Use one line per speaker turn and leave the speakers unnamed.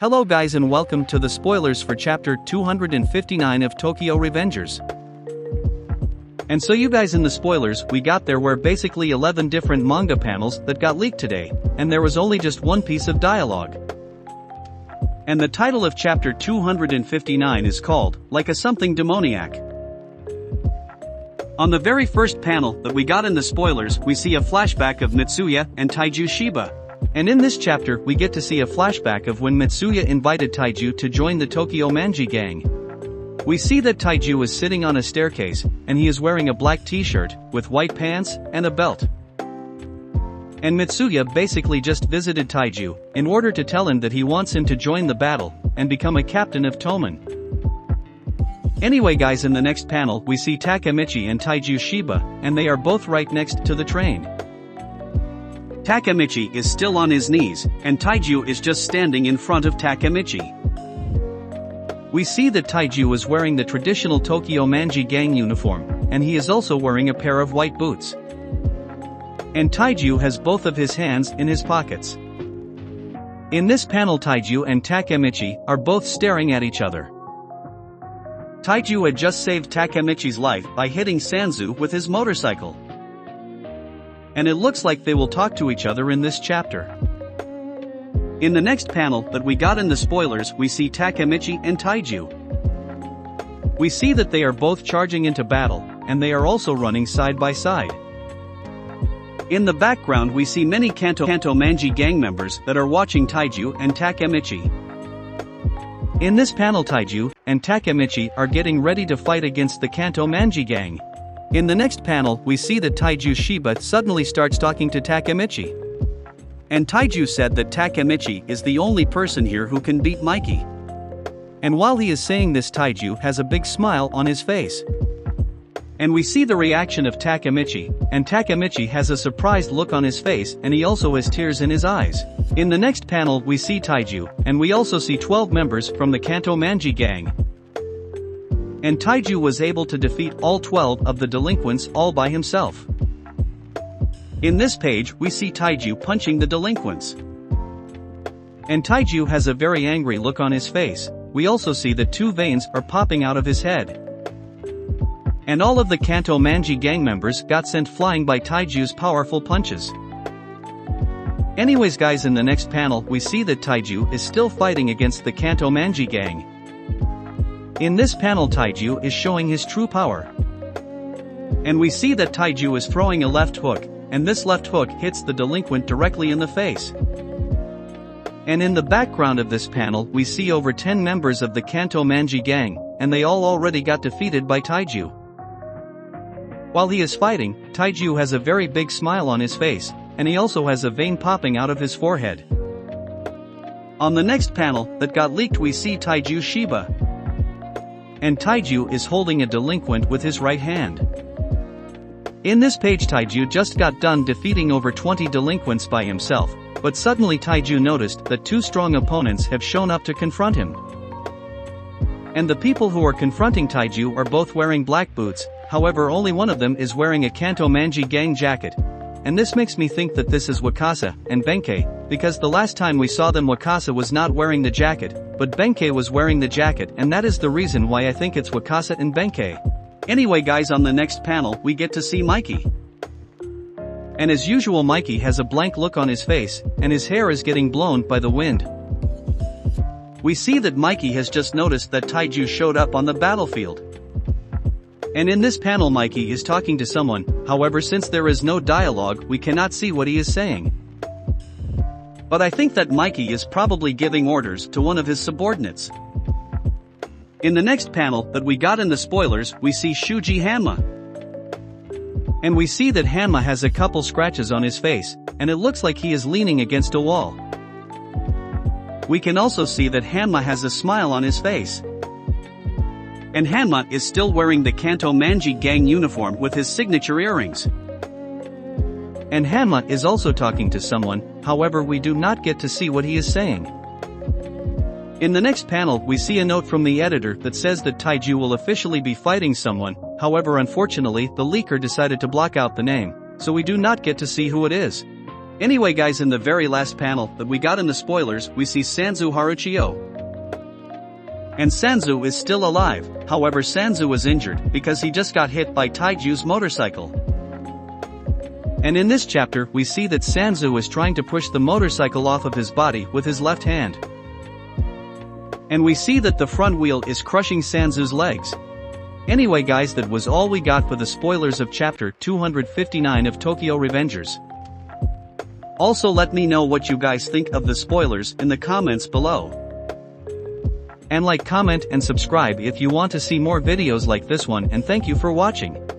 Hello guys and welcome to the spoilers for chapter 259 of Tokyo Revengers. And so you guys, in the spoilers, we got there were basically 11 different manga panels that got leaked today, and there was only just one piece of dialogue. And the title of chapter 259 is called, Like a Something Demoniac. On the very first panel that we got in the spoilers, we see a flashback of Mitsuya and Taiju Shiba. And in this chapter we get to see a flashback of when Mitsuya invited Taiju to join the Tokyo Manji gang. We see that Taiju is sitting on a staircase, and he is wearing a black t-shirt, with white pants, and a belt. And Mitsuya basically just visited Taiju, in order to tell him that he wants him to join the battle, and become a captain of Toman. Anyway guys, in the next panel we see Takemichi and Taiju Shiba, and they are both right next to the train. Takemichi is still on his knees, and Taiju is just standing in front of Takemichi. We see that Taiju is wearing the traditional Tokyo Manji gang uniform, and he is also wearing a pair of white boots. And Taiju has both of his hands in his pockets. In this panel Taiju and Takemichi are both staring at each other. Taiju had just saved Takemichi's life by hitting Sanzu with his motorcycle. And it looks like they will talk to each other in this chapter. In the next panel that we got in the spoilers, we see Takemichi and Taiju. We see that they are both charging into battle, and they are also running side by side. In the background we see many Kanto Manji gang members that are watching Taiju and Takemichi. In this panel Taiju and Takemichi are getting ready to fight against the Kanto Manji gang. In the next panel we see that Taiju Shiba suddenly starts talking to Takemichi. And Taiju said that Takemichi is the only person here who can beat Mikey. And while he is saying this, Taiju has a big smile on his face. And we see the reaction of Takemichi, and Takemichi has a surprised look on his face, and he also has tears in his eyes. In the next panel we see Taiju, and we also see 12 members from the Kanto Manji gang. And Taiju was able to defeat all 12 of the delinquents all by himself. In this page we see Taiju punching the delinquents. And Taiju has a very angry look on his face. We also see that 2 veins are popping out of his head. And all of the Kanto Manji gang members got sent flying by Taiju's powerful punches. Anyways guys, in the next panel we see that Taiju is still fighting against the Kanto Manji gang. In this panel Taiju is showing his true power. And we see that Taiju is throwing a left hook, and this left hook hits the delinquent directly in the face. And in the background of this panel we see over 10 members of the Kanto Manji gang, and they all already got defeated by Taiju. While he is fighting, Taiju has a very big smile on his face, and he also has a vein popping out of his forehead. On the next panel that got leaked we see Taiju Shiba. And Taiju is holding a delinquent with his right hand. In this page Taiju just got done defeating over 20 delinquents by himself, but suddenly Taiju noticed that 2 strong opponents have shown up to confront him. And the people who are confronting Taiju are both wearing black boots, however only one of them is wearing a Kanto Manji gang jacket. And this makes me think that this is Wakasa and Benkei, because the last time we saw them Wakasa was not wearing the jacket, but Benkei was wearing the jacket, and that is the reason why I think it's Wakasa and Benkei. Anyway guys, on the next panel we get to see Mikey. And as usual Mikey has a blank look on his face, and his hair is getting blown by the wind. We see that Mikey has just noticed that Taiju showed up on the battlefield. And in this panel Mikey is talking to someone, however since there is no dialogue we cannot see what he is saying. But I think that Mikey is probably giving orders to one of his subordinates. In the next panel that we got in the spoilers we see Shuji Hanma. And we see that Hanma has a couple scratches on his face, and it looks like he is leaning against a wall. We can also see that Hanma has a smile on his face. And Hanma is still wearing the Kanto Manji gang uniform with his signature earrings. And Hanma is also talking to someone, however we do not get to see what he is saying. In the next panel we see a note from the editor that says that Taiju will officially be fighting someone, however unfortunately the leaker decided to block out the name, so we do not get to see who it is. Anyway guys, in the very last panel that we got in the spoilers, we see Sanzu Haruchio. And Sanzu is still alive, however Sanzu is injured because he just got hit by Taiju's motorcycle. And in this chapter we see that Sanzu is trying to push the motorcycle off of his body with his left hand. And we see that the front wheel is crushing Sanzu's legs. Anyway guys, that was all we got for the spoilers of chapter 259 of Tokyo Revengers. Also let me know what you guys think of the spoilers in the comments below. And like, comment and subscribe if you want to see more videos like this one, and thank you for watching.